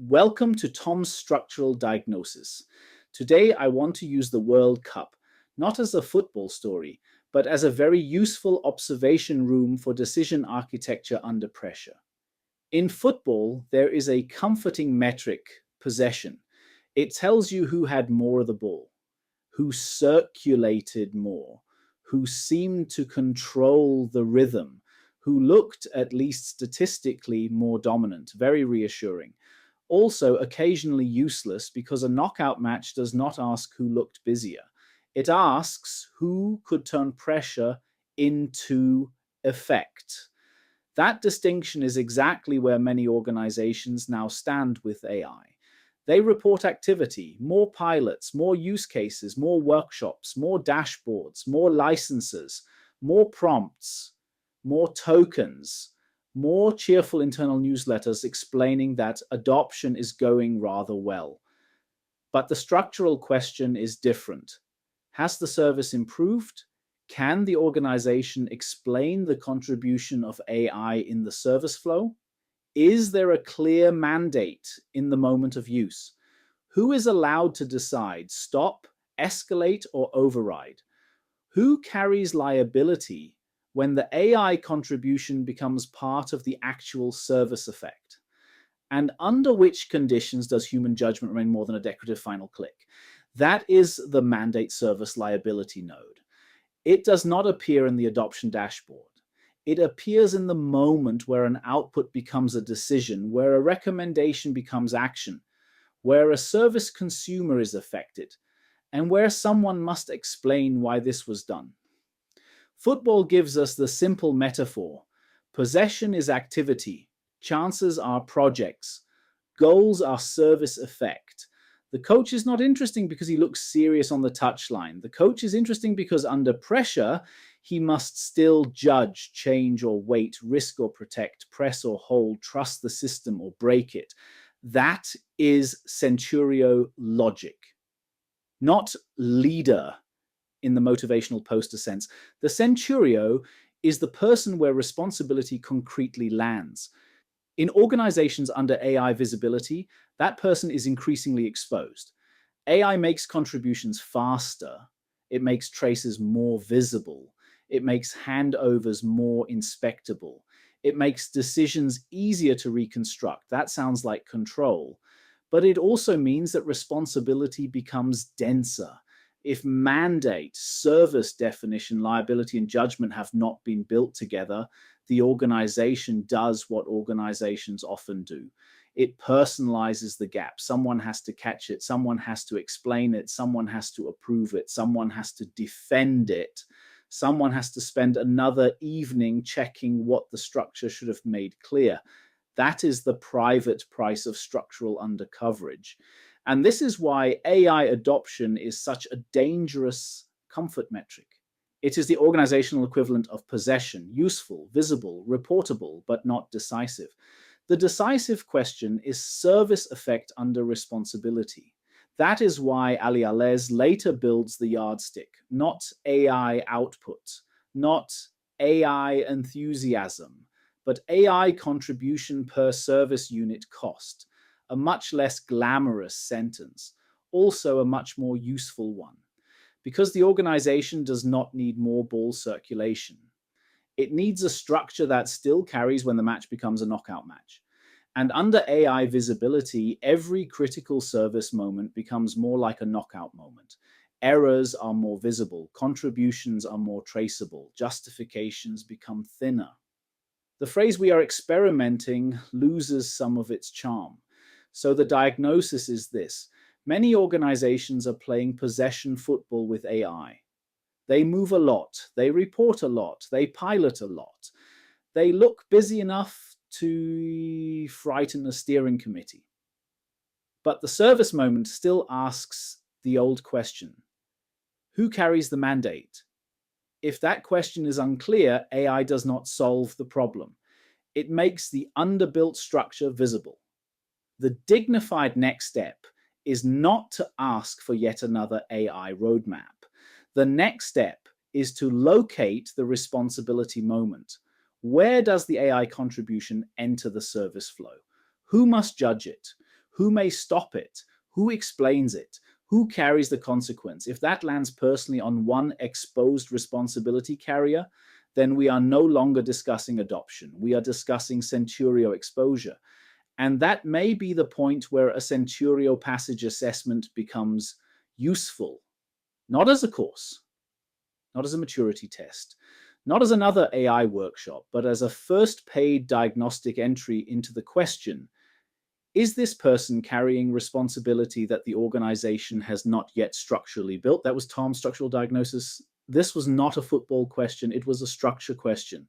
Welcome to Tom's Structural Diagnosis. Today I want to use the World Cup not as a football story, but as a very useful observation room for decision architecture under pressure. In football, there is a comforting metric, possession. It tells you who had more of the ball, who circulated more, who seemed to control the rhythm, who looked, at least statistically, more dominant. Very reassuring. Also occasionally useless because a knockout match does not ask who looked busier. It asks who could turn pressure into effect. That distinction is exactly where many organizations now stand with AI. They report activity, more pilots, more use cases, more workshops, more dashboards, more licenses, more prompts, more tokens, more cheerful internal newsletters explaining that adoption is going rather well. But the structural question is different. Has the service improved? Can the organization explain the contribution of AI in the service flow? Is there a clear mandate in the moment of use? Who is allowed to decide stop, escalate, or override? Who carries liability when the AI contribution becomes part of the actual service effect? And under which conditions does human judgment remain more than a decorative final click? That is the mandate service liability node. It does not appear in the adoption dashboard. It appears in the moment where an output becomes a decision, where a recommendation becomes action, where a service consumer is affected, and where someone must explain why this was done. Football gives us the simple metaphor. Possession is activity, chances are projects, goals are service effect. The coach is not interesting because he looks serious on the touchline. The coach is interesting because under pressure, he must still judge, change or wait, risk or protect, press or hold, trust the system or break it. That is Centurio logic, not leader in the motivational poster sense. The Centurio is the person where responsibility concretely lands. In organizations under AI visibility, that person is increasingly exposed. AI makes contributions faster. It makes traces more visible. It makes handovers more inspectable. It makes decisions easier to reconstruct. That sounds like control. But it also means that responsibility becomes denser. If mandate, service definition, liability, and judgment have not been built together, the organization does what organizations often do. It personalizes the gap. Someone has to catch it. Someone has to explain it. Someone has to approve it. Someone has to defend it. Someone has to spend another evening checking what the structure should have made clear. That is the private price of structural undercoverage. And this is why AI adoption is such a dangerous comfort metric. It is the organizational equivalent of possession, useful, visible, reportable, but not decisive. The decisive question is service effect under responsibility. That is why AllyAllez later builds the yardstick, not AI output, not AI enthusiasm, but AI contribution per service unit cost. A much less glamorous sentence, also a much more useful one, because the organization does not need more ball circulation. It needs a structure that still carries when the match becomes a knockout match. And under AI visibility, every critical service moment becomes more like a knockout moment. Errors are more visible, contributions are more traceable, justifications become thinner. The phrase "we are experimenting" loses some of its charm. So the diagnosis is this. Many organizations are playing possession football with AI. They move a lot, they report a lot, they pilot a lot. They look busy enough to frighten a steering committee. But the service moment still asks the old question. Who carries the mandate? If that question is unclear, AI does not solve the problem. It makes the underbuilt structure visible. The dignified next step is not to ask for yet another AI roadmap. The next step is to locate the responsibility moment. Where does the AI contribution enter the service flow? Who must judge it? Who may stop it? Who explains it? Who carries the consequence? If that lands personally on one exposed responsibility carrier, then we are no longer discussing adoption. We are discussing Centurio exposure. And that may be the point where a Centurio passage assessment becomes useful, not as a course, not as a maturity test, not as another AI workshop, but as a first paid diagnostic entry into the question, is this person carrying responsibility that the organization has not yet structurally built? That was Tom's structural diagnosis. This was not a football question. It was a structure question.